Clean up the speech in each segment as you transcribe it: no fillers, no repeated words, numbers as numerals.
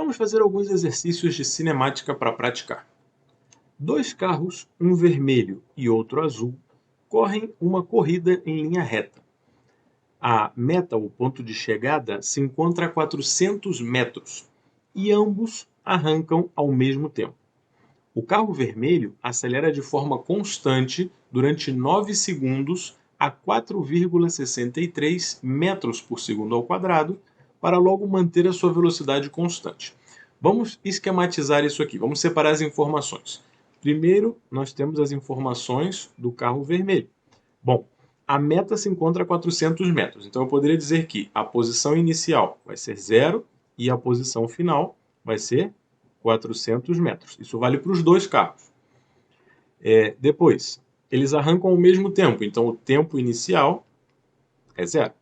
Vamos fazer alguns exercícios de cinemática para praticar. Dois carros, um vermelho e outro azul, correm uma corrida em linha reta. A meta, o ponto de chegada, se encontra a 400 metros e ambos arrancam ao mesmo tempo. O carro vermelho acelera de forma constante durante 9 segundos a 4,63 metros por segundo ao quadrado, para logo manter a sua velocidade constante. Vamos esquematizar isso aqui, vamos separar as informações. Primeiro, nós temos as informações do carro vermelho. Bom, a meta se encontra a 400 metros, então eu poderia dizer que a posição inicial vai ser 0 e a posição final vai ser 400 metros. Isso vale para os dois carros. Depois, eles arrancam ao mesmo tempo, então o tempo inicial é 0.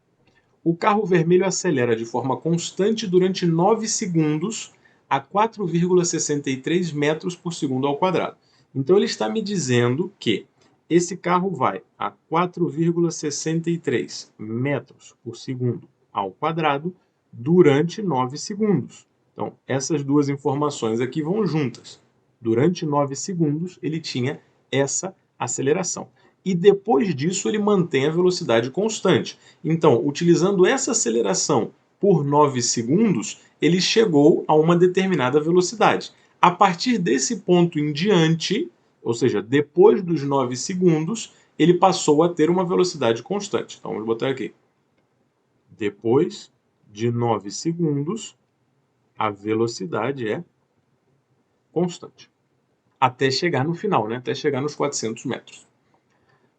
O carro vermelho acelera de forma constante durante 9 segundos a 4,63 metros por segundo ao quadrado. Então ele está me dizendo que esse carro vai a 4,63 metros por segundo ao quadrado durante 9 segundos. Então, essas duas informações aqui vão juntas. Durante 9 segundos, ele tinha essa aceleração. E depois disso, ele mantém a velocidade constante. Então, utilizando essa aceleração por 9 segundos, ele chegou a uma determinada velocidade. A partir desse ponto em diante, ou seja, depois dos 9 segundos, ele passou a ter uma velocidade constante. Então, vamos botar aqui. Depois de 9 segundos, a velocidade é constante. Até chegar no final, né? Até chegar nos 400 metros.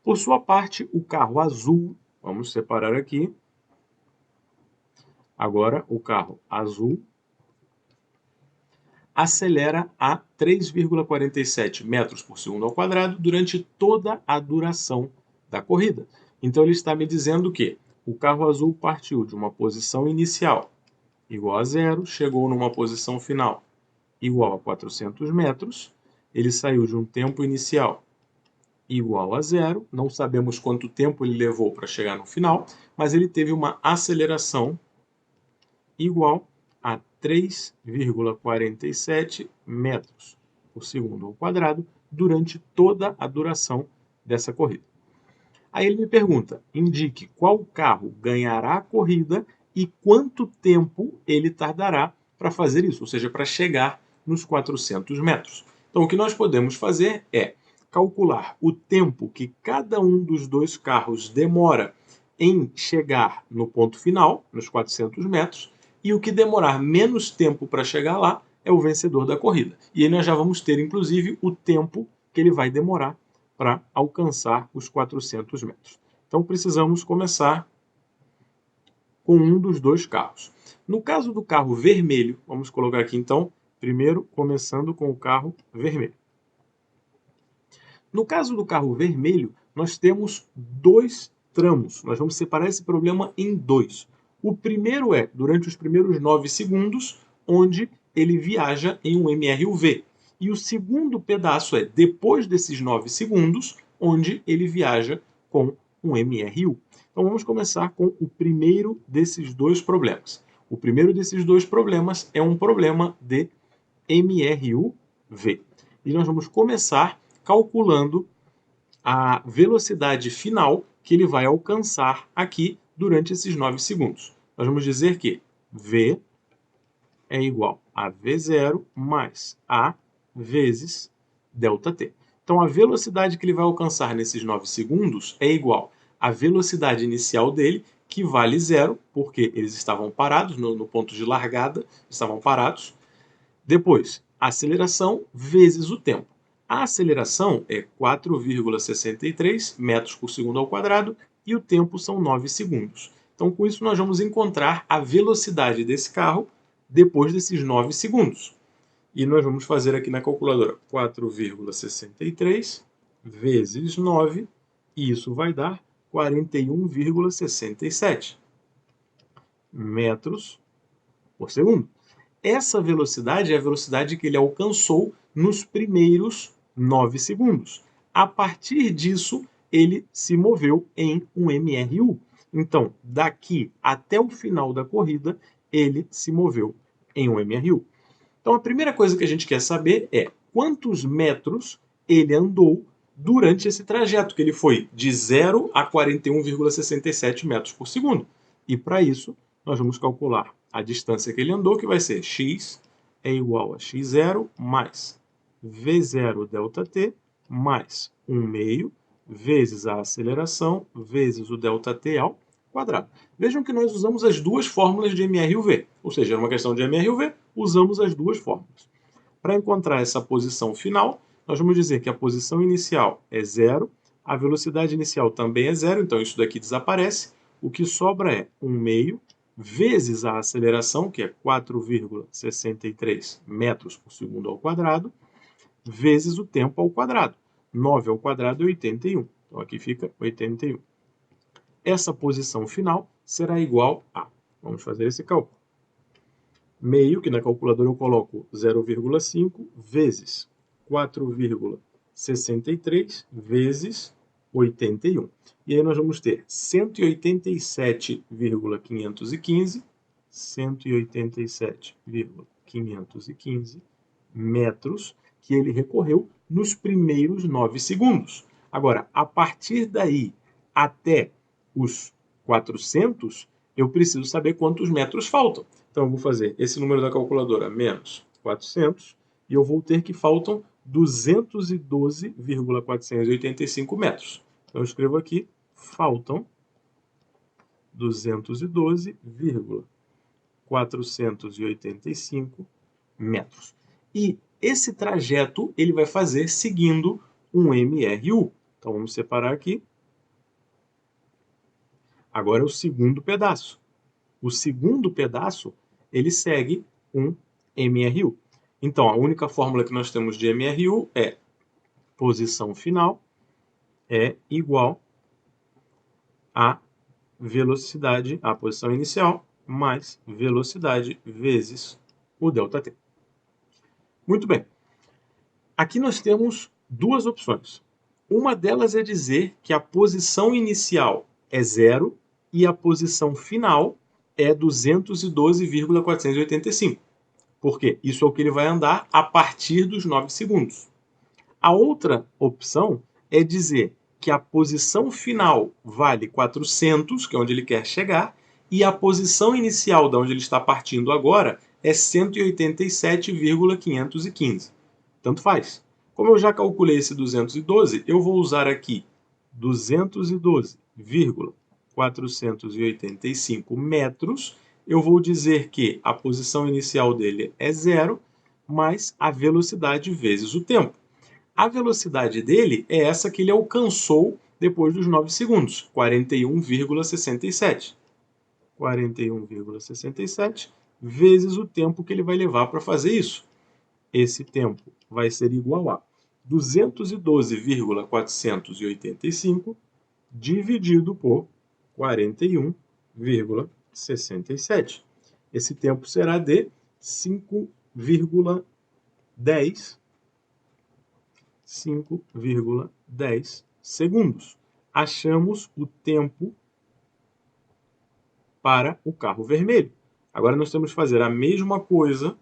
Por sua parte, o carro azul, vamos separar aqui. Agora, o carro azul acelera a 3,47 metros por segundo ao quadrado durante toda a duração da corrida. Então, ele está me dizendo que o carro azul partiu de uma posição inicial igual a 0, chegou numa posição final igual a 400 metros, ele saiu de um tempo inicial igual a 0, não sabemos quanto tempo ele levou para chegar no final, mas ele teve uma aceleração igual a 3,47 metros por segundo ao quadrado durante toda a duração dessa corrida. Aí ele me pergunta, indique qual carro ganhará a corrida e quanto tempo ele tardará para fazer isso, ou seja, para chegar nos 400 metros. Então, o que nós podemos fazer é calcular o tempo que cada um dos dois carros demora em chegar no ponto final, nos 400 metros, e o que demorar menos tempo para chegar lá é o vencedor da corrida. E aí nós já vamos ter, inclusive, o tempo que ele vai demorar para alcançar os 400 metros. Então, precisamos começar com um dos dois carros. No caso do carro vermelho, vamos colocar aqui, então, primeiro, começando com o carro vermelho. No caso do carro vermelho, nós temos dois tramos. Nós vamos separar esse problema em dois. O primeiro é durante os primeiros 9 segundos, onde ele viaja em um MRUV. E o segundo pedaço é depois desses 9 segundos, onde ele viaja com um MRU. Então vamos começar com o primeiro desses dois problemas. O primeiro desses dois problemas é um problema de MRUV. E nós vamos começar calculando a velocidade final que ele vai alcançar aqui durante esses 9 segundos. Nós vamos dizer que V é igual a V0 mais A vezes ΔT. Então, a velocidade que ele vai alcançar nesses 9 segundos é igual à velocidade inicial dele, que vale 0, porque eles estavam parados no ponto de largada, estavam parados. Depois, a aceleração vezes o tempo. A aceleração é 4,63 metros por segundo ao quadrado e o tempo são 9 segundos. Então, com isso, nós vamos encontrar a velocidade desse carro depois desses 9 segundos. E nós vamos fazer aqui na calculadora 4,63 vezes 9, e isso vai dar 41,67 metros por segundo. Essa velocidade é a velocidade que ele alcançou nos primeiros 9 segundos. A partir disso, ele se moveu em um MRU. Então, daqui até o final da corrida, ele se moveu em um MRU. Então, a primeira coisa que a gente quer saber é quantos metros ele andou durante esse trajeto, que ele foi de 0 a 41,67 metros por segundo. E para isso, nós vamos calcular a distância que ele andou, que vai ser x é igual a x0 mais v0 ΔT mais 1 meio vezes a aceleração vezes o ΔT ao quadrado. Vejam que nós usamos as duas fórmulas de MR/UV, ou seja, era uma questão de MR/UV, usamos as duas fórmulas. Para encontrar essa posição final, nós vamos dizer que a posição inicial é 0, a velocidade inicial também é 0, então isso daqui desaparece. O que sobra é 1 meio vezes a aceleração, que é 4,63 metros por segundo ao quadrado, vezes o tempo ao quadrado. 9 ao quadrado é 81. Então aqui fica 81. Essa posição final será igual a, vamos fazer esse cálculo, meio, que na calculadora eu coloco 0,5 vezes 4,63 vezes 81. E aí nós vamos ter 187,515 metros que ele recorreu nos primeiros 9 segundos. Agora, a partir daí até os 400, eu preciso saber quantos metros faltam. Então, eu vou fazer esse número da calculadora menos 400 e eu vou ter que faltam 212,485 metros. Então, eu escrevo aqui, faltam 212,485 metros. E esse trajeto ele vai fazer seguindo um MRU. Então, vamos separar aqui. Agora é o segundo pedaço. O segundo pedaço, ele segue um MRU. Então, a única fórmula que nós temos de MRU é posição final é igual a velocidade, a posição inicial, mais velocidade vezes o ΔT. Muito bem. Aqui nós temos duas opções. Uma delas é dizer que a posição inicial é 0 e a posição final é 212,485. Porque isso é o que ele vai andar a partir dos 9 segundos. A outra opção é dizer que a posição final vale 400, que é onde ele quer chegar, e a posição inicial, de onde ele está partindo agora, é 187,515. Tanto faz. Como eu já calculei esse 212, eu vou usar aqui 212,485 metros. Eu vou dizer que a posição inicial dele é 0, mais a velocidade vezes o tempo. A velocidade dele é essa que ele alcançou depois dos 9 segundos, 41,67. 41,67 vezes o tempo que ele vai levar para fazer isso. Esse tempo vai ser igual a 212,485 dividido por 41,67. Esse tempo será de 5,10 segundos. Achamos o tempo para o carro vermelho. Agora nós temos que fazer a mesma coisa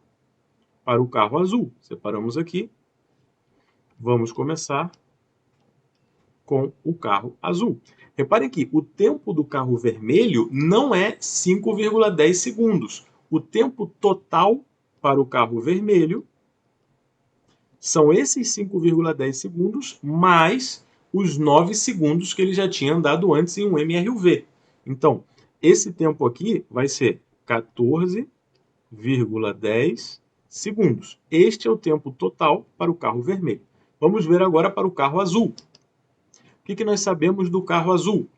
para o carro azul. Separamos aqui. Vamos começar com o carro azul. Reparem que o tempo do carro vermelho não é 5,10 segundos. O tempo total para o carro vermelho são esses 5,10 segundos mais os 9 segundos que ele já tinha andado antes em um MRUV. Então, esse tempo aqui vai ser 14,10 segundos. Este é o tempo total para o carro vermelho. Vamos ver agora para o carro azul. O que nós sabemos do carro azul?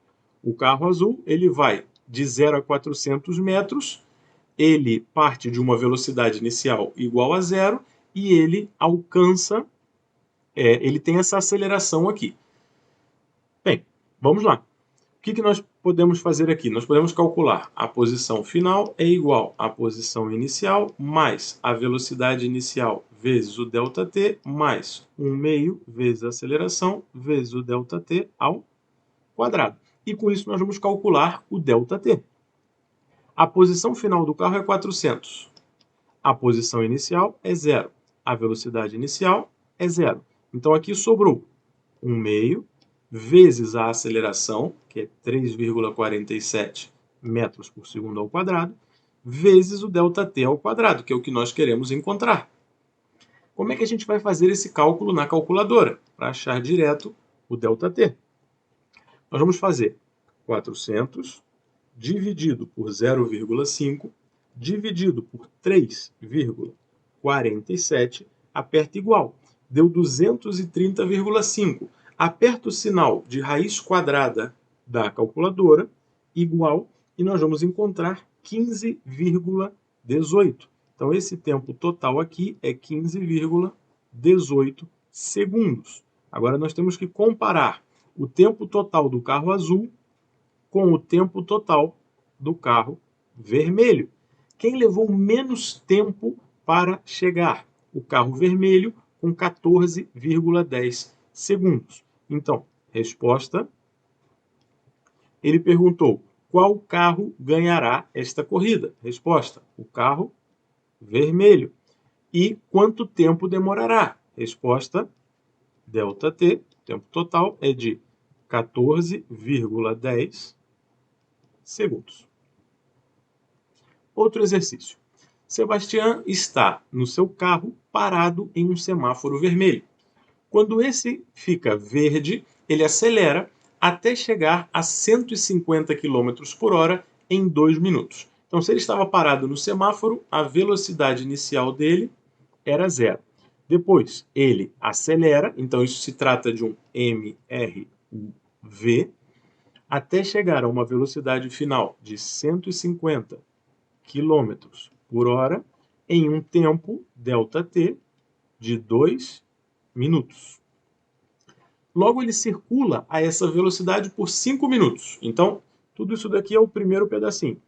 O carro azul ele vai de 0 a 400 metros, ele parte de uma velocidade inicial igual a 0 e ele alcança, ele tem essa aceleração aqui. Bem, vamos lá. O que nós podemos fazer aqui? Nós podemos calcular a posição final é igual à posição inicial mais a velocidade inicial vezes o ΔT mais 1 meio vezes a aceleração vezes o ΔT ao quadrado. E com isso nós vamos calcular o ΔT. A posição final do carro é 400. A posição inicial é 0. A velocidade inicial é 0. Então, aqui sobrou 1 meio vezes a aceleração, que é 3,47 metros por segundo ao quadrado, vezes o ΔT ao quadrado, que é o que nós queremos encontrar. Como é que a gente vai fazer esse cálculo na calculadora, para achar direto o ΔT? Nós vamos fazer 400 dividido por 0,5 dividido por 3,47, aperta igual. Deu 230,5. Aperta o sinal de raiz quadrada da calculadora, igual, e nós vamos encontrar 15,18. Então, esse tempo total aqui é 15,18 segundos. Agora, nós temos que comparar o tempo total do carro azul com o tempo total do carro vermelho. Quem levou menos tempo para chegar? O carro vermelho, com 14,10 segundos. Então, resposta, ele perguntou, qual carro ganhará esta corrida? Resposta, o carro vermelho. E quanto tempo demorará? Resposta, ΔT, tempo total, é de 14,10 segundos. Outro exercício. Sebastião está no seu carro parado em um semáforo vermelho. Quando esse fica verde, ele acelera até chegar a 150 km por hora em 2 minutos. Então, se ele estava parado no semáforo, a velocidade inicial dele era 0. Depois, ele acelera, então isso se trata de um MRUV, até chegar a uma velocidade final de 150 km por hora em um tempo ΔT de 2 minutos. Logo, ele circula a essa velocidade por 5 minutos. Então, tudo isso daqui é o primeiro pedacinho.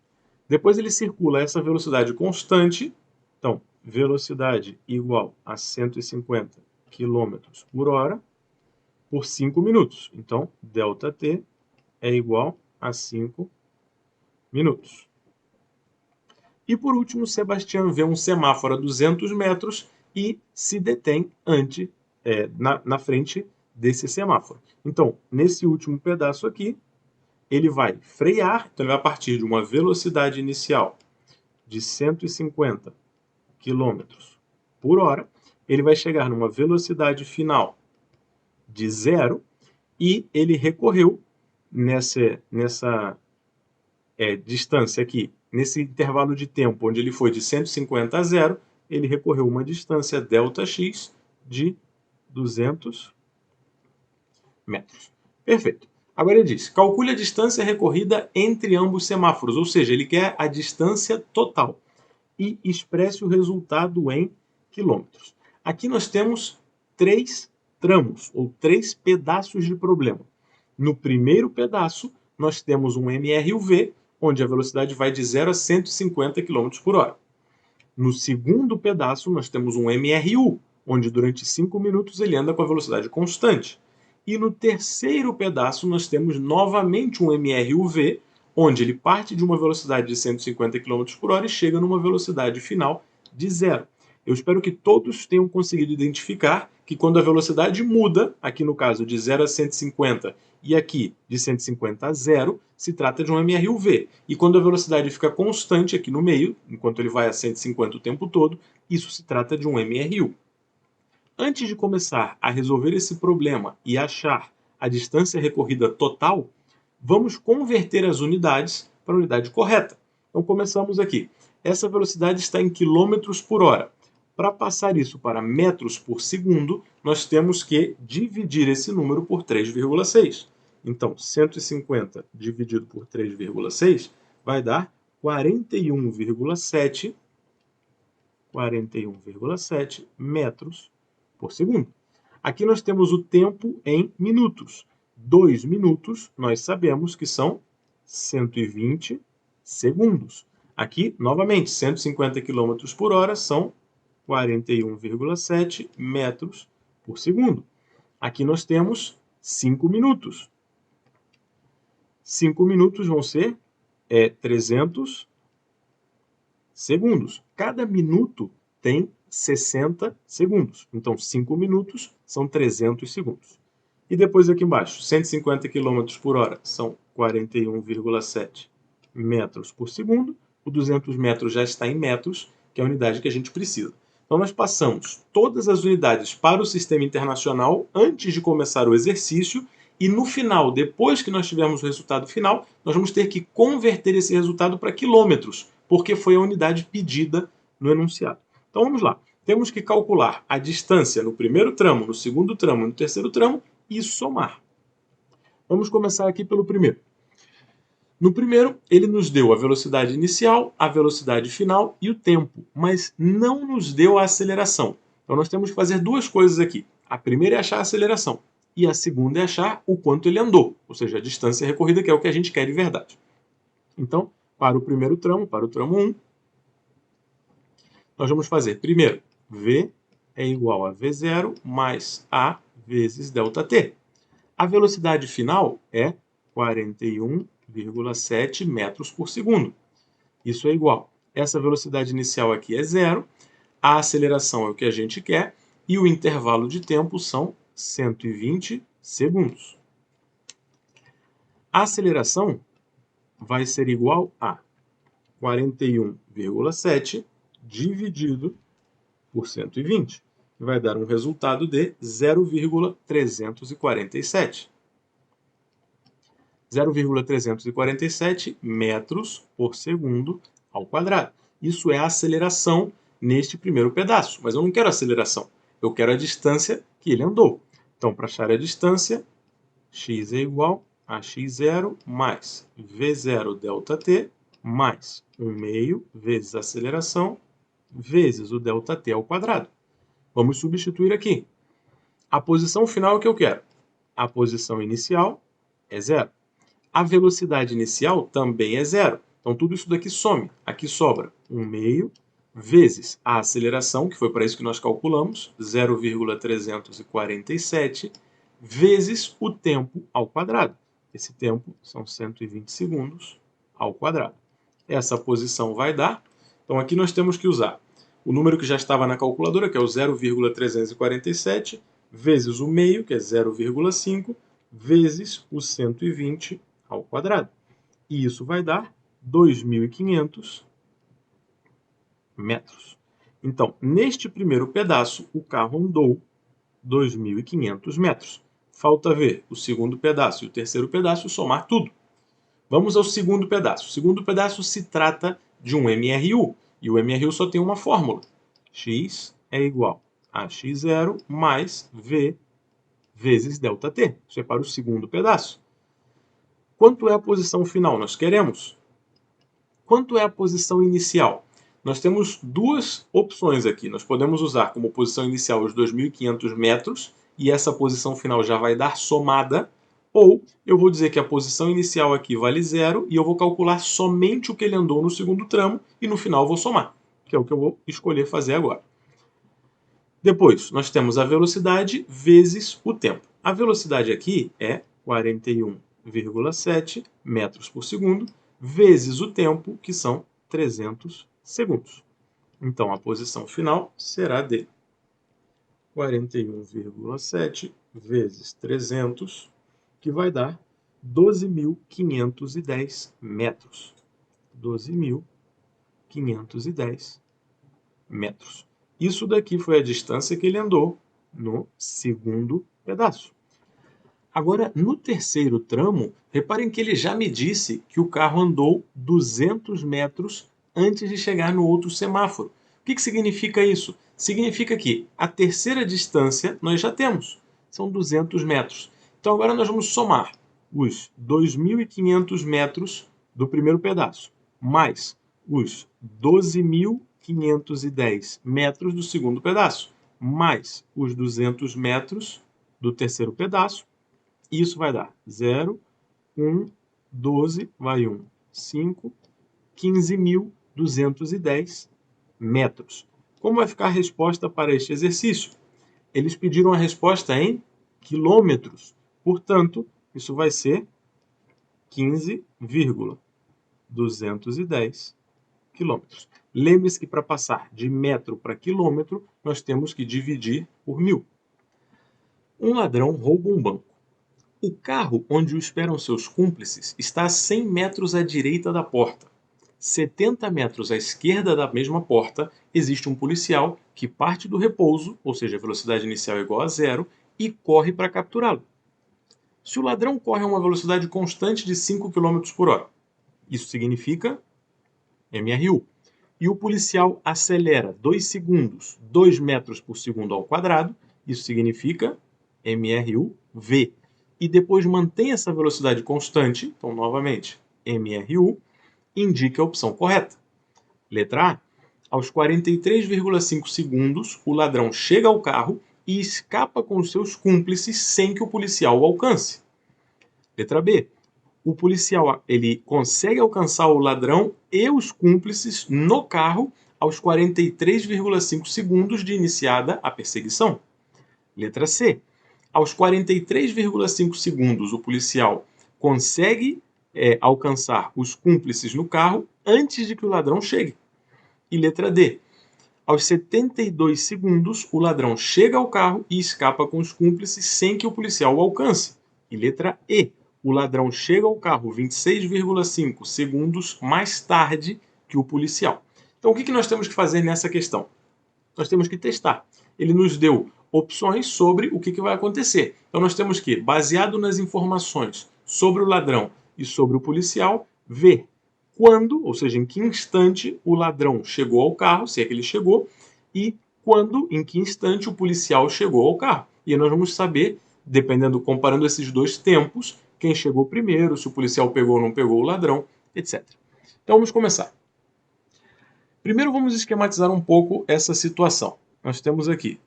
Depois ele circula a essa velocidade constante. Então, velocidade igual a 150 km por hora por 5 minutos. Então, ΔT é igual a 5 minutos. E por último, Sebastião vê um semáforo a 200 metros e se detém na frente desse semáforo. Então, nesse último pedaço aqui, ele vai frear, então ele vai partir de uma velocidade inicial de 150 km por hora, ele vai chegar numa velocidade final de 0 e ele recorreu nessa distância aqui, nesse intervalo de tempo onde ele foi de 150 a 0, ele recorreu uma distância ΔX de 200 metros. Perfeito. Agora ele diz, calcule a distância recorrida entre ambos semáforos, ou seja, ele quer a distância total e expresse o resultado em quilômetros. Aqui nós temos 3 tramos, ou 3 pedaços de problema. No primeiro pedaço, nós temos um MRUV, onde a velocidade vai de 0 a 150 km por hora. No segundo pedaço, nós temos um MRU, onde durante 5 minutos ele anda com a velocidade constante. E no terceiro pedaço, nós temos novamente um MRUV, onde ele parte de uma velocidade de 150 km por hora e chega numa velocidade final de 0. Eu espero que todos tenham conseguido identificar que quando a velocidade muda, aqui no caso de 0 a 150 e aqui de 150 a 0, se trata de um MRUV. E quando a velocidade fica constante aqui no meio, enquanto ele vai a 150 o tempo todo, isso se trata de um MRU. Antes de começar a resolver esse problema e achar a distância recorrida total, vamos converter as unidades para a unidade correta. Então começamos aqui. Essa velocidade está em quilômetros por hora. Para passar isso para metros por segundo, nós temos que dividir esse número por 3,6. Então, 150 dividido por 3,6 vai dar 41,7 metros por segundo. Aqui nós temos o tempo em minutos. 2 minutos, nós sabemos que são 120 segundos. Aqui, novamente, 150 km por hora são 41,7 metros por segundo. Aqui nós temos 5 minutos. 5 minutos vão ser 300 segundos. Cada minuto tem 60 segundos. Então, 5 minutos são 300 segundos. E depois aqui embaixo, 150 km por hora são 41,7 metros por segundo. O 200 metros já está em metros, que é a unidade que a gente precisa. Então, nós passamos todas as unidades para o sistema internacional antes de começar o exercício e no final, depois que nós tivermos o resultado final, nós vamos ter que converter esse resultado para quilômetros, porque foi a unidade pedida no enunciado. Então, vamos lá. Temos que calcular a distância no primeiro tramo, no segundo tramo e no terceiro tramo e somar. Vamos começar aqui pelo primeiro. No primeiro, ele nos deu a velocidade inicial, a velocidade final e o tempo, mas não nos deu a aceleração. Então nós temos que fazer duas coisas aqui. A primeira é achar a aceleração e a segunda é achar o quanto ele andou, ou seja, a distância recorrida, que é o que a gente quer de verdade. Então, para o primeiro tramo, para o tramo 1, nós vamos fazer primeiro V é igual a V0 mais A vezes ΔT. A velocidade final é 41,7 metros por segundo. Isso é igual. Essa velocidade inicial aqui é zero, a aceleração é o que a gente quer e o intervalo de tempo são 120 segundos. A aceleração vai ser igual a 41,7 dividido por 120, que vai dar um resultado de 0,347. 0,347 metros por segundo ao quadrado. Isso é a aceleração neste primeiro pedaço, mas eu não quero a aceleração, eu quero a distância que ele andou. Então, para achar a distância, x é igual a x0 mais v0 ΔT mais 1/2 vezes a aceleração vezes o ΔT ao quadrado. Vamos substituir aqui. A posição final é o que eu quero. A posição inicial é zero. A velocidade inicial também é zero. Então, tudo isso daqui some. Aqui sobra 1/2 vezes a aceleração, que foi para isso que nós calculamos, 0,347, vezes o tempo ao quadrado. Esse tempo são 120 segundos ao quadrado. Essa posição vai dar. Então, aqui nós temos que usar o número que já estava na calculadora, que é o 0,347, vezes o meio, que é 0,5, vezes o 120 ao quadrado. E isso vai dar 2.500 metros. Então, neste primeiro pedaço, o carro andou 2.500 metros. Falta ver o segundo pedaço e o terceiro pedaço, somar tudo. Vamos ao segundo pedaço. O segundo pedaço se trata de um MRU. E o MRU só tem uma fórmula. X é igual a x0 mais V vezes ΔT. Isso é para o segundo pedaço. Quanto é a posição final? Nós queremos. Quanto é a posição inicial? Nós temos duas opções aqui. Nós podemos usar como posição inicial os 2.500 metros e essa posição final já vai dar somada. Ou eu vou dizer que a posição inicial aqui vale zero e eu vou calcular somente o que ele andou no segundo tramo e no final vou somar, que é o que eu vou escolher fazer agora. Depois, nós temos a velocidade vezes o tempo. A velocidade aqui é 41,7 metros por segundo, vezes o tempo, que são 300 segundos. Então, a posição final será de 41,7 vezes 300, que vai dar 12.510 metros. 12.510 metros. Isso daqui foi a distância que ele andou no segundo pedaço. Agora, no terceiro tramo, reparem que ele já me disse que o carro andou 200 metros antes de chegar no outro semáforo. O que significa isso? Significa que a terceira distância nós já temos, são 200 metros. Então agora nós vamos somar os 2.500 metros do primeiro pedaço, mais os 12.510 metros do segundo pedaço, mais os 200 metros do terceiro pedaço. Isso vai dar 0, 1, 12, vai 1, 5, 15.210 metros. Como vai ficar a resposta para este exercício? Eles pediram a resposta em quilômetros. Portanto, isso vai ser 15,210 km. Lembre-se que para passar de metro para quilômetro, nós temos que dividir por 1000. Um ladrão rouba um banco. O carro onde o esperam seus cúmplices está a 100 metros à direita da porta. 70 metros à esquerda da mesma porta, existe um policial que parte do repouso, ou seja, a velocidade inicial é igual a zero, e corre para capturá-lo. Se o ladrão corre a uma velocidade constante de 5 km por hora, isso significa MRU. E o policial acelera 2 segundos, 2 metros por segundo ao quadrado, isso significa MRU-V. E depois mantém essa velocidade constante, então novamente, MRU, indica a opção correta. Letra A. Aos 43,5 segundos, o ladrão chega ao carro e escapa com os seus cúmplices sem que o policial o alcance. Letra B. O policial ele consegue alcançar o ladrão e os cúmplices no carro aos 43,5 segundos de iniciada a perseguição. Letra C. Aos 43,5 segundos, o policial consegue alcançar os cúmplices no carro antes de que o ladrão chegue. E letra D. Aos 72 segundos, o ladrão chega ao carro e escapa com os cúmplices sem que o policial o alcance. E letra E. O ladrão chega ao carro 26,5 segundos mais tarde que o policial. Então, o que nós temos que fazer nessa questão? Nós temos que testar. Ele nos deu opções sobre o que vai acontecer. Então, nós temos que, baseado nas informações sobre o ladrão e sobre o policial, ver quando, ou seja, em que instante o ladrão chegou ao carro, se é que ele chegou, e quando, em que instante o policial chegou ao carro. E aí nós vamos saber, dependendo, comparando esses dois tempos, quem chegou primeiro, se o policial pegou ou não pegou o ladrão, etc. Então vamos começar. Primeiro vamos esquematizar um pouco essa situação. Nós temos aqui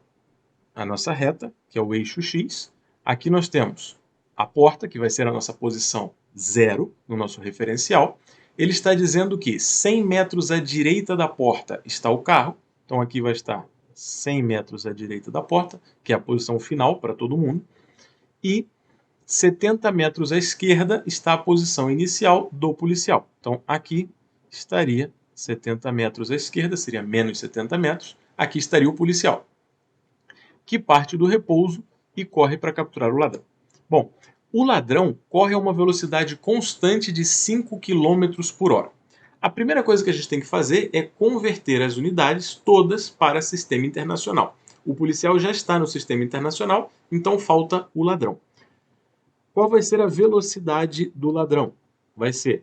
a nossa reta, que é o eixo X. Aqui nós temos a porta, que vai ser a nossa posição 0 no nosso referencial. Ele está dizendo que 100 metros à direita da porta está o carro. Então aqui vai estar 100 metros à direita da porta, que é a posição final para todo mundo. E 70 metros à esquerda está a posição inicial do policial. Então aqui estaria 70 metros à esquerda, seria menos 70 metros. Aqui estaria o policial, que parte do repouso e corre para capturar o ladrão. Bom, o ladrão corre a uma velocidade constante de 5 km por hora. A primeira coisa que a gente tem que fazer é converter as unidades todas para sistema internacional. O policial já está no sistema internacional, então falta o ladrão. Qual vai ser a velocidade do ladrão? Vai ser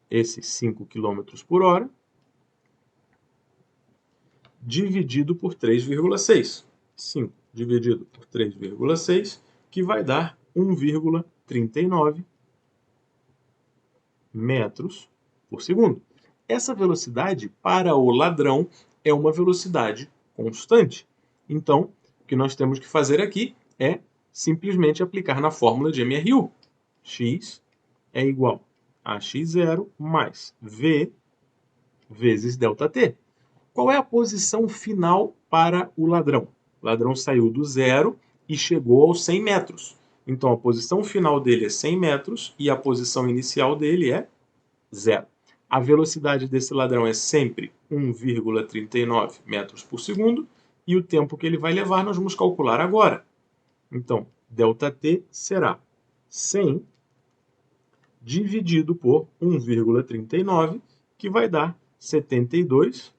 esse 5 km por hora dividido por 3,6. 5 dividido por 3,6, que vai dar 1,39 metros por segundo. Essa velocidade, para o ladrão, é uma velocidade constante. Então, o que nós temos que fazer aqui é simplesmente aplicar na fórmula de MRU. X é igual a x0 mais V vezes ΔT. Qual é a posição final para o ladrão? O ladrão saiu do zero e chegou aos 100 metros. Então, a posição final dele é 100 metros e a posição inicial dele é zero. A velocidade desse ladrão é sempre 1,39 metros por segundo e o tempo que ele vai levar nós vamos calcular agora. Então, ΔT será 100 dividido por 1,39, que vai dar 72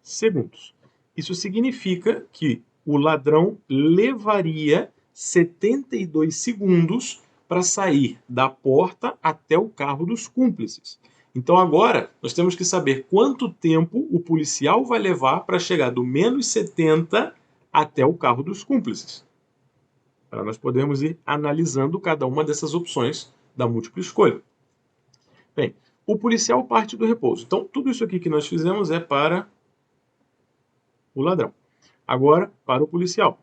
segundos. Isso significa que o ladrão levaria 72 segundos para sair da porta até o carro dos cúmplices. Então agora nós temos que saber quanto tempo o policial vai levar para chegar do menos 70 até o carro dos cúmplices. Para nós podermos ir analisando cada uma dessas opções da múltipla escolha. Bem, o policial parte do repouso. Então tudo isso aqui que nós fizemos é para o ladrão. Agora, para o policial.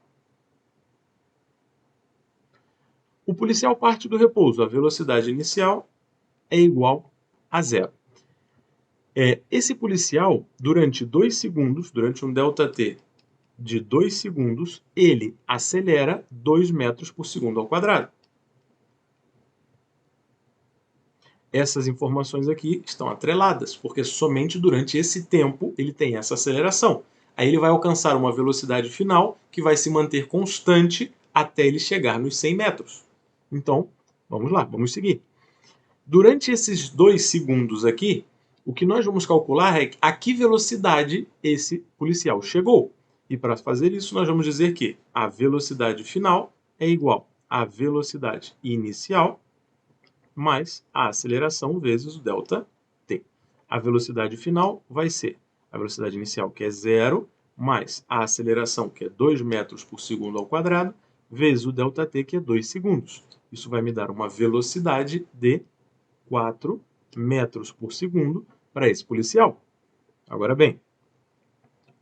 O policial parte do repouso. A velocidade inicial é igual a zero. Esse policial, durante 2 segundos, durante um ΔT de 2 segundos, ele acelera 2 metros por segundo ao quadrado. essas informações aqui estão atreladas, porque somente durante esse tempo ele tem essa aceleração. Aí ele vai alcançar uma velocidade final que vai se manter constante até ele chegar nos 100 metros. Então, vamos lá, vamos seguir. Durante esses 2 segundos aqui, o que nós vamos calcular é a que velocidade esse policial chegou. E para fazer isso, nós vamos dizer que a velocidade final é igual à velocidade inicial mais a aceleração vezes o ΔT. A velocidade final vai ser a velocidade inicial, que é 0, mais a aceleração, que é 2 metros por segundo ao quadrado, vezes o ΔT, que é 2 segundos. Isso vai me dar uma velocidade de 4 metros por segundo para esse policial. Agora bem,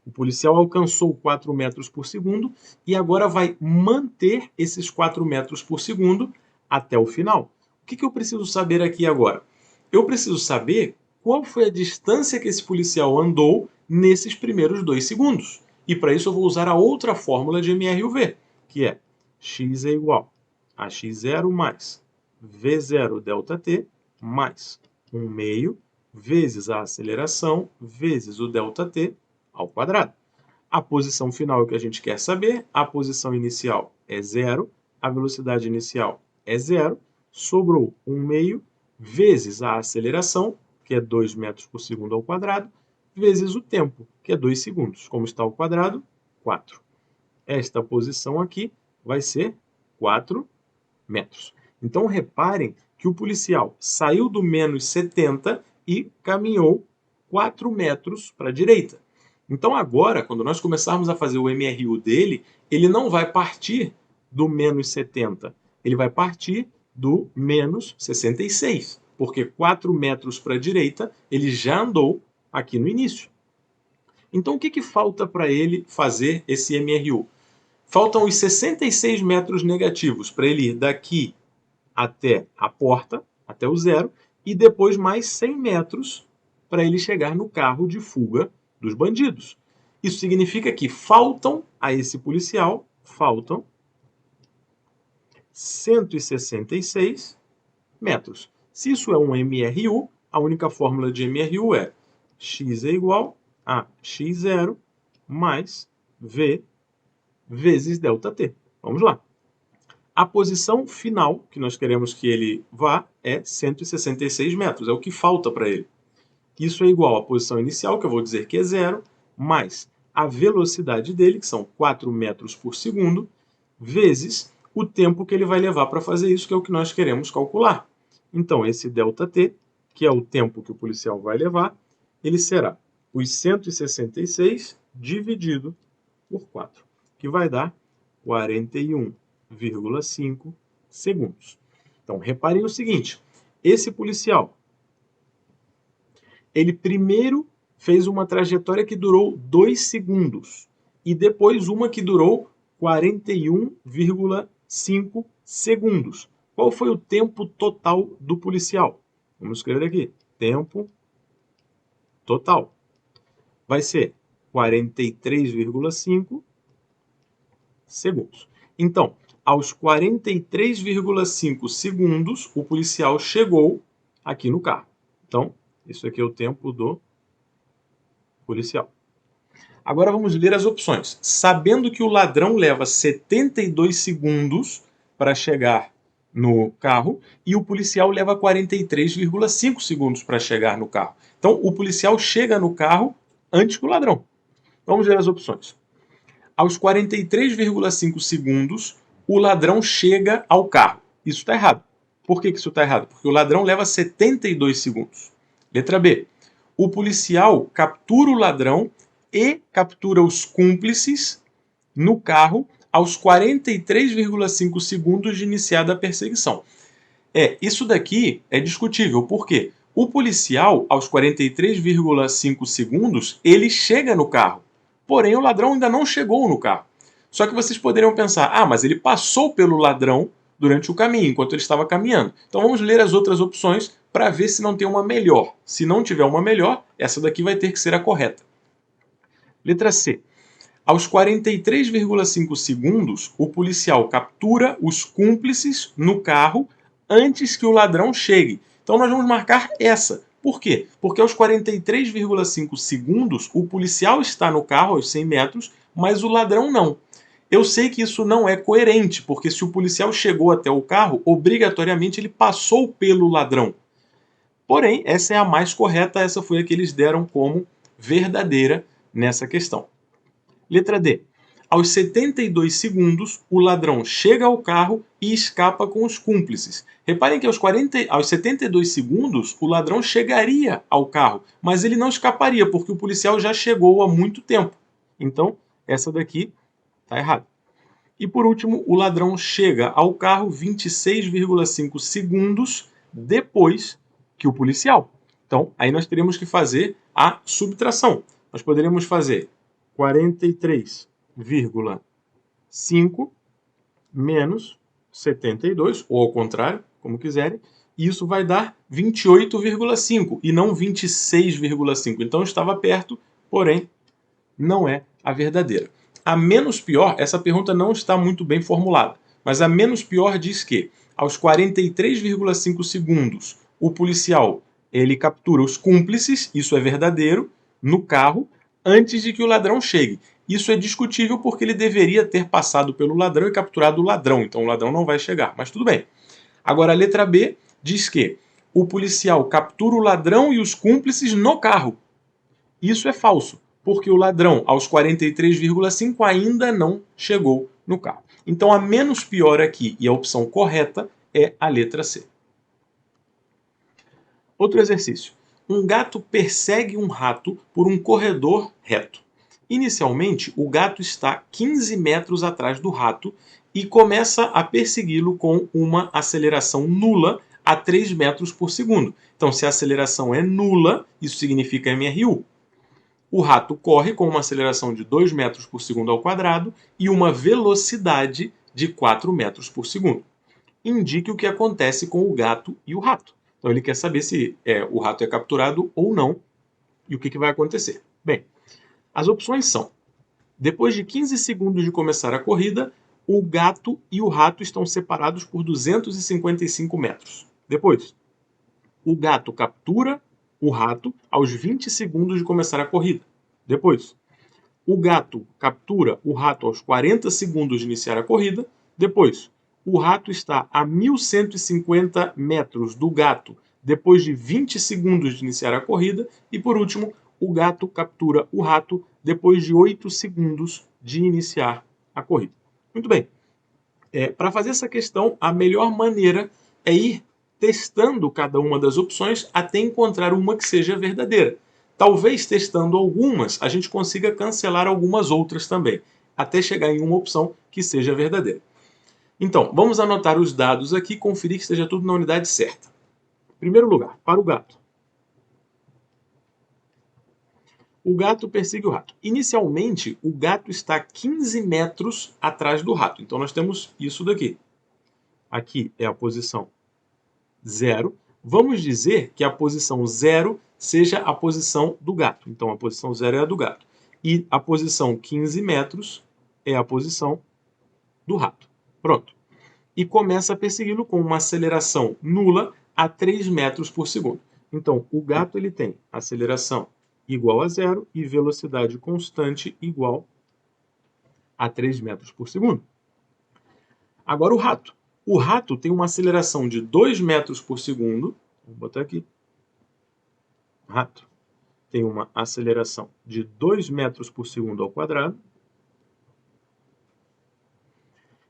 o policial alcançou 4 metros por segundo e agora vai manter esses 4 metros por segundo até o final. O que eu preciso saber aqui agora? Eu preciso saber qual foi a distância que esse policial andou nesses primeiros 2 segundos. E para isso eu vou usar a outra fórmula de MRUV, que é x é igual a x0 mais v0 ΔT mais 1 meio vezes a aceleração vezes o ΔT ao quadrado. A posição final é o que a gente quer saber, a posição inicial é 0, a velocidade inicial é 0, sobrou 1 meio vezes a aceleração, que é 2 metros por segundo ao quadrado, vezes o tempo, que é 2 segundos. Como está ao quadrado? 4. Esta posição aqui vai ser 4 metros. Então, reparem que o policial saiu do menos 70 e caminhou 4 metros para a direita. Então, agora, quando nós começarmos a fazer o MRU dele, ele não vai partir do menos 70, ele vai partir do menos 66, porque 4 metros para a direita ele já andou aqui no início. Então, o que falta para ele fazer esse MRU? Faltam os 66 metros negativos para ele ir daqui até a porta, até o 0, e depois mais 100 metros para ele chegar no carro de fuga dos bandidos. Isso significa que faltam a esse policial, faltam 166 metros. Se isso é um MRU, a única fórmula de MRU é x é igual a x0 mais v vezes ΔT. Vamos lá. A posição final que nós queremos que ele vá é 166 metros, é o que falta para ele. Isso é igual à posição inicial, que eu vou dizer que é 0, mais a velocidade dele, que são 4 metros por segundo, vezes o tempo que ele vai levar para fazer isso, que é o que nós queremos calcular. Então, esse ΔT, que é o tempo que o policial vai levar, ele será os 166 dividido por 4, que vai dar 41,5 segundos. Então, reparem o seguinte, esse policial, ele primeiro fez uma trajetória que durou 2 segundos e depois uma que durou 41,5 segundos. Qual foi o tempo total do policial? Vamos escrever aqui, tempo total. Vai ser 43,5 segundos. Então, aos 43,5 segundos, o policial chegou aqui no carro. Então, isso aqui é o tempo do policial. Agora vamos ler as opções. Sabendo que o ladrão leva 72 segundos para chegar no carro e o policial leva 43,5 segundos para chegar no carro. Então, o policial chega no carro antes que o ladrão. Vamos ler as opções. Aos 43,5 segundos, o ladrão chega ao carro. Isso está errado. Por que isso está errado? Porque o ladrão leva 72 segundos. Letra B. O policial captura o ladrão e captura os cúmplices no carro aos 43,5 segundos de iniciada a perseguição. Isso daqui é discutível. Por quê? O policial, aos 43,5 segundos, ele chega no carro. Porém, o ladrão ainda não chegou no carro. Só que vocês poderiam pensar, mas ele passou pelo ladrão durante o caminho, enquanto ele estava caminhando. Então vamos ler as outras opções para ver se não tem uma melhor. Se não tiver uma melhor, essa daqui vai ter que ser a correta. Letra C. Aos 43,5 segundos, o policial captura os cúmplices no carro antes que o ladrão chegue. Então nós vamos marcar essa. Por quê? Porque aos 43,5 segundos o policial está no carro aos 100 metros, mas o ladrão não. Eu sei que isso não é coerente, porque se o policial chegou até o carro, obrigatoriamente ele passou pelo ladrão. Porém, essa é a mais correta, essa foi a que eles deram como verdadeira nessa questão. Letra D. Aos 72 segundos, o ladrão chega ao carro e escapa com os cúmplices. Reparem que aos 72 segundos, o ladrão chegaria ao carro, mas ele não escaparia, porque o policial já chegou há muito tempo. Então, essa daqui está errada. E por último, o ladrão chega ao carro 26,5 segundos depois que o policial. Então, aí nós teríamos que fazer a subtração. Nós poderíamos fazer 43,5 menos 72, ou ao contrário, como quiserem, e isso vai dar 28,5 e não 26,5. Então estava perto, porém não é a verdadeira. A menos pior, essa pergunta não está muito bem formulada, mas a menos pior diz que aos 43,5 segundos o policial ele captura os cúmplices, isso é verdadeiro, no carro, antes de que o ladrão chegue. Isso é discutível porque ele deveria ter passado pelo ladrão e capturado o ladrão, então o ladrão não vai chegar, mas tudo bem. Agora a letra B diz que o policial captura o ladrão e os cúmplices no carro. Isso é falso, porque o ladrão aos 43,5 ainda não chegou no carro. Então a menos pior aqui e a opção correta é a letra C. Outro exercício. Um gato persegue um rato por um corredor reto. Inicialmente, o gato está 15 metros atrás do rato e começa a persegui-lo com uma aceleração nula a 3 metros por segundo. Então, se a aceleração é nula, isso significa MRU. O rato corre com uma aceleração de 2 metros por segundo ao quadrado e uma velocidade de 4 metros por segundo. Indique o que acontece com o gato e o rato. Então ele quer saber se o rato é capturado ou não e o que vai acontecer. Bem, as opções são: depois de 15 segundos de começar a corrida, o gato e o rato estão separados por 255 metros. Depois, o gato captura o rato aos 20 segundos de começar a corrida. Depois, o gato captura o rato aos 40 segundos de iniciar a corrida. Depois, o rato está a 1.150 metros do gato depois de 20 segundos de iniciar a corrida. E por último, o gato captura o rato depois de 8 segundos de iniciar a corrida. Muito bem. Para fazer essa questão, a melhor maneira é ir testando cada uma das opções até encontrar uma que seja verdadeira. Talvez testando algumas, a gente consiga cancelar algumas outras também, até chegar em uma opção que seja verdadeira. Então, vamos anotar os dados aqui e conferir que esteja tudo na unidade certa. Em primeiro lugar, para o gato. O gato persegue o rato. Inicialmente, o gato está 15 metros atrás do rato. Então, nós temos isso daqui. Aqui é a posição 0. Vamos dizer que a posição 0 seja a posição do gato. Então, a posição 0 é a do gato. E a posição 15 metros é a posição do rato. Pronto. E começa a persegui-lo com uma aceleração nula a 3 metros por segundo. Então, o gato ele tem aceleração igual a 0 e velocidade constante igual a 3 metros por segundo. Agora o rato. O rato tem uma aceleração de 2 metros por segundo. Vou botar aqui. Rato tem uma aceleração de 2 metros por segundo ao quadrado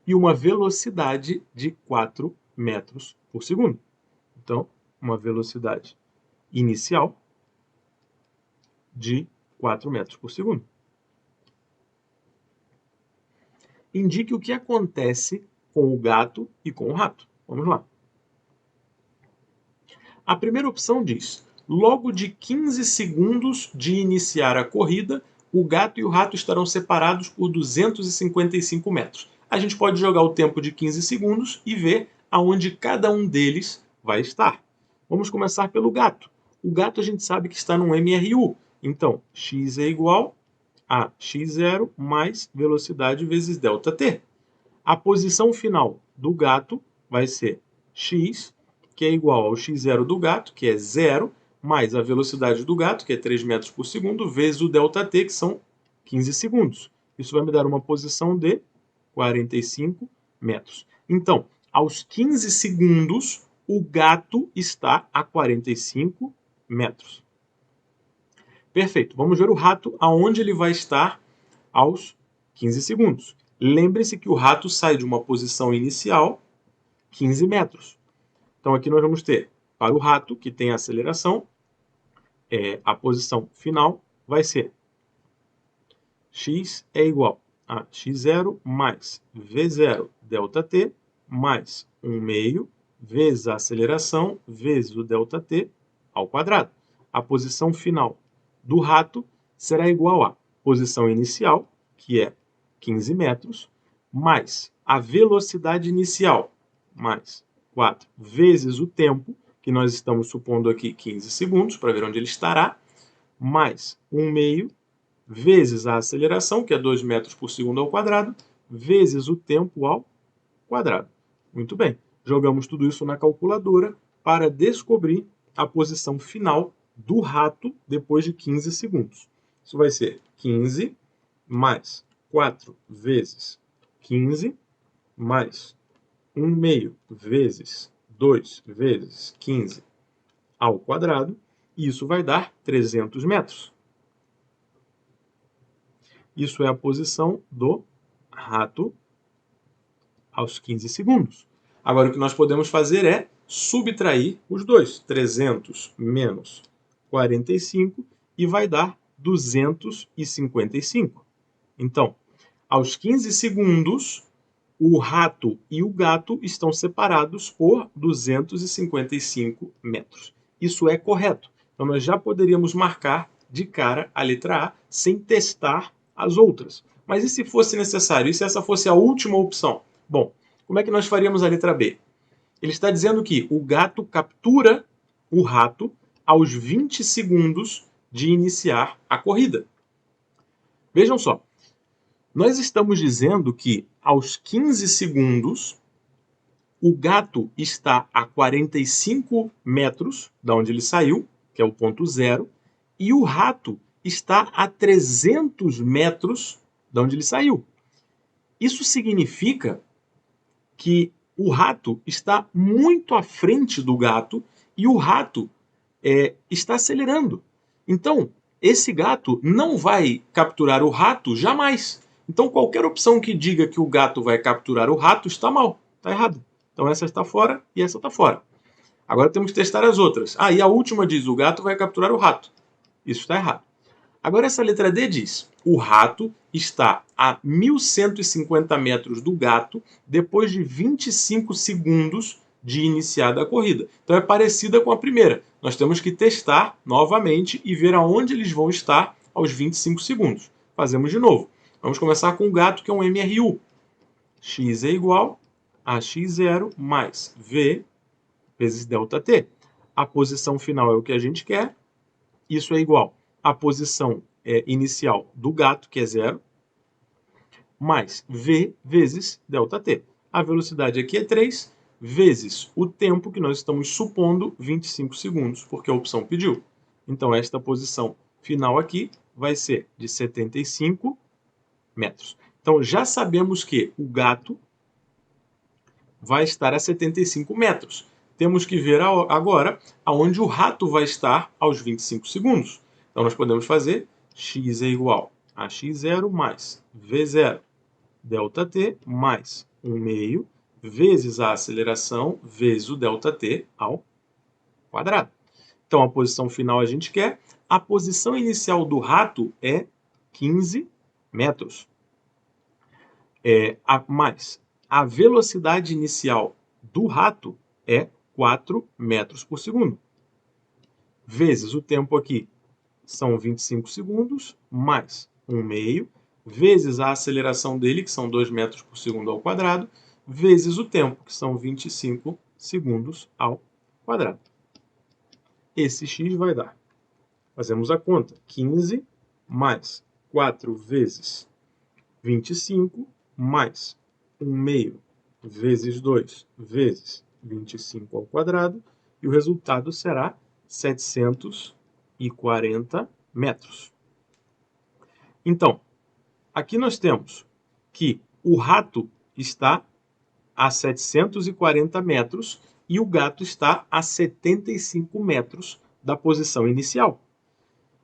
e uma velocidade de 4 metros por segundo. Então, uma velocidade inicial de 4 metros por segundo. Indique o que acontece com o gato e com o rato. Vamos lá. A primeira opção diz: logo de 15 segundos de iniciar a corrida, o gato e o rato estarão separados por 255 metros. A gente pode jogar o tempo de 15 segundos e ver aonde cada um deles vai estar. Vamos começar pelo gato. O gato a gente sabe que está no MRU. Então, x é igual a x0 mais velocidade vezes ΔT. A posição final do gato vai ser x que é igual ao x0 do gato, que é 0, mais a velocidade do gato, que é 3 metros por segundo, vezes o ΔT, que são 15 segundos. Isso vai me dar uma posição de 45 metros. Então, aos 15 segundos, o gato está a 45 metros. Perfeito. Vamos ver o rato, aonde ele vai estar aos 15 segundos. Lembre-se que o rato sai de uma posição inicial, 15 metros. Então, aqui nós vamos ter, para o rato, que tem a aceleração, a posição final vai ser x é igual a x0 mais v0 ΔT mais 1 meio vezes a aceleração vezes o ΔT ao quadrado. A posição final do rato será igual à posição inicial, que é 15 metros, mais a velocidade inicial, mais 4 vezes o tempo, que nós estamos supondo aqui 15 segundos, para ver onde ele estará, mais 1 meio vezes a aceleração, que é 2 metros por segundo ao quadrado, vezes o tempo ao quadrado. Muito bem. Jogamos tudo isso na calculadora para descobrir a posição final do rato depois de 15 segundos. Isso vai ser 15 mais 4 vezes 15 mais 1 meio vezes 2 vezes 15 ao quadrado. E isso vai dar 300 metros. Isso é a posição do rato aos 15 segundos. Agora, o que nós podemos fazer é subtrair os dois. 300 menos 45 e vai dar 255. Então, aos 15 segundos, o rato e o gato estão separados por 255 metros. Isso é correto. Então, nós já poderíamos marcar de cara a letra A sem testar as outras. Mas e se fosse necessário? E se essa fosse a última opção? Bom, como é que nós faríamos a letra B? Ele está dizendo que o gato captura o rato aos 20 segundos de iniciar a corrida. Vejam só, nós estamos dizendo que aos 15 segundos o gato está a 45 metros da onde ele saiu, que é o ponto zero, e o rato está a 300 metros de onde ele saiu. Isso significa que o rato está muito à frente do gato e o rato está acelerando. Então, esse gato não vai capturar o rato jamais. Então, qualquer opção que diga que o gato vai capturar o rato está mal, está errado. Então, essa está fora e essa está fora. Agora temos que testar as outras. E a última diz o gato vai capturar o rato. Isso está errado. Agora essa letra D diz, o rato está a 1.150 metros do gato depois de 25 segundos de iniciada a corrida. Então é parecida com a primeira. Nós temos que testar novamente e ver aonde eles vão estar aos 25 segundos. Fazemos de novo. Vamos começar com o gato, que é um MRU. X é igual a x0 mais V vezes ΔT. A posição final é o que a gente quer. Isso é igual a posição inicial do gato, que é 0, mais V vezes ΔT. A velocidade aqui é 3, vezes o tempo que nós estamos supondo, 25 segundos, porque a opção pediu. Então, esta posição final aqui vai ser de 75 metros. Então, já sabemos que o gato vai estar a 75 metros. Temos que ver agora aonde o rato vai estar aos 25 segundos. Então, nós podemos fazer x é igual a x0 mais v0 ΔT mais 1 meio vezes a aceleração vezes o ΔT ao quadrado. Então, a posição final a gente quer. A posição inicial do rato é 15 metros. Mais a velocidade inicial do rato é 4 metros por segundo. Vezes o tempo aqui são 25 segundos, mais 1 meio, vezes a aceleração dele, que são 2 metros por segundo ao quadrado, vezes o tempo, que são 25 segundos ao quadrado. Esse x vai dar, fazemos a conta, 15 mais 4 vezes 25, mais 1 meio vezes 2 vezes 25 ao quadrado, e o resultado será 740 metros. Então, aqui nós temos que o rato está a 740 metros e o gato está a 75 metros da posição inicial.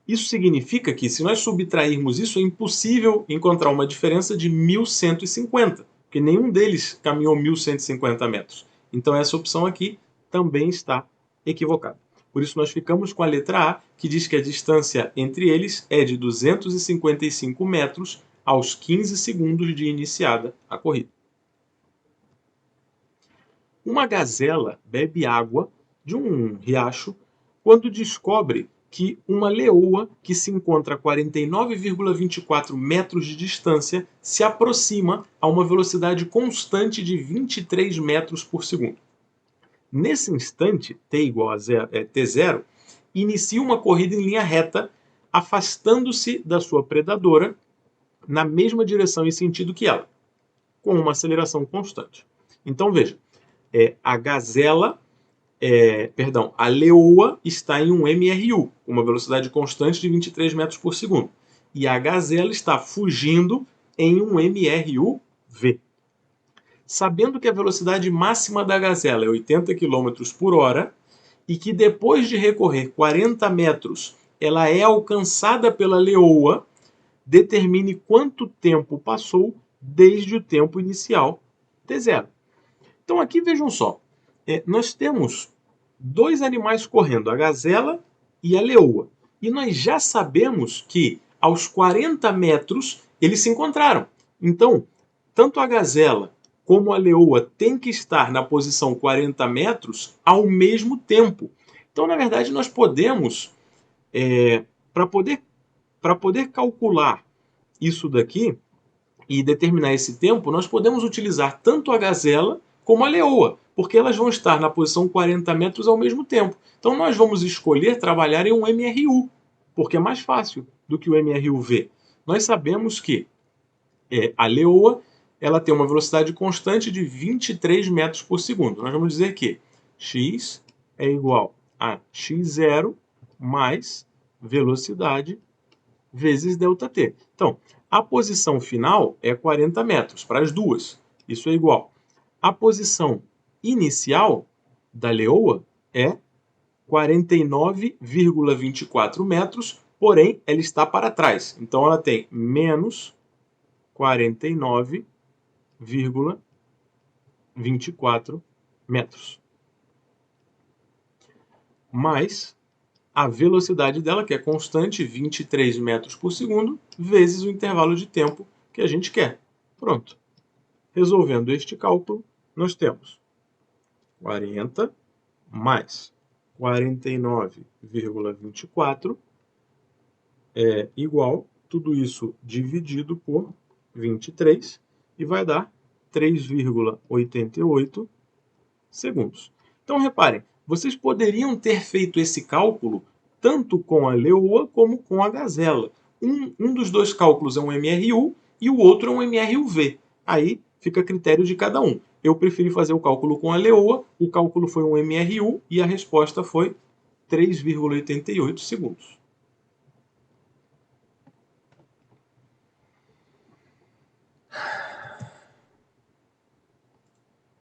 Isso significa que, se nós subtrairmos isso, é impossível encontrar uma diferença de 1.150, porque nenhum deles caminhou 1.150 metros. Então, essa opção aqui também está equivocada. Por isso, nós ficamos com a letra A, que diz que a distância entre eles é de 255 metros aos 15 segundos de iniciada a corrida. Uma gazela bebe água de um riacho quando descobre que uma leoa que se encontra a 49,24 metros de distância se aproxima a uma velocidade constante de 23 metros por segundo. Nesse instante, t igual a t0, inicia uma corrida em linha reta, afastando-se da sua predadora na mesma direção e sentido que ela, com uma aceleração constante. Então veja, a leoa está em um MRU, uma velocidade constante de 23 metros por segundo. E a gazela está fugindo em um MRU-V. Sabendo que a velocidade máxima da gazela é 80 km por hora e que depois de recorrer 40 metros ela é alcançada pela leoa, determine quanto tempo passou desde o tempo inicial t0. Então aqui vejam só, nós temos dois animais correndo, a gazela e a leoa. E nós já sabemos que aos 40 metros eles se encontraram. Então, tanto a gazela como a leoa têm que estar na posição 40 metros ao mesmo tempo. Então, na verdade, nós podemos, para poder calcular isso daqui e determinar esse tempo, nós podemos utilizar tanto a gazela como a leoa, porque elas vão estar na posição 40 metros ao mesmo tempo. Então nós vamos escolher trabalhar em um MRU, porque é mais fácil do que o MRU-V. Nós sabemos que a leoa ela tem uma velocidade constante de 23 metros por segundo. Nós vamos dizer que x é igual a x0 mais velocidade vezes ΔT. Então, a posição final é 40 metros para as duas. Isso é igual. A posição inicial da leoa é 49,24 metros, porém ela está para trás. Então ela tem menos 49,24 metros. Mais a velocidade dela, que é constante, 23 metros por segundo, vezes o intervalo de tempo que a gente quer. Pronto. Resolvendo este cálculo, nós temos 40 mais 49,24 é igual, tudo isso dividido por 23, e vai dar 3,88 segundos. Então, reparem, vocês poderiam ter feito esse cálculo tanto com a leoa como com a gazela. Um dos dois cálculos é um MRU e o outro é um MRU-V. Aí fica a critério de cada um. Eu preferi fazer o cálculo com a leoa, o cálculo foi um MRU e a resposta foi 3,88 segundos.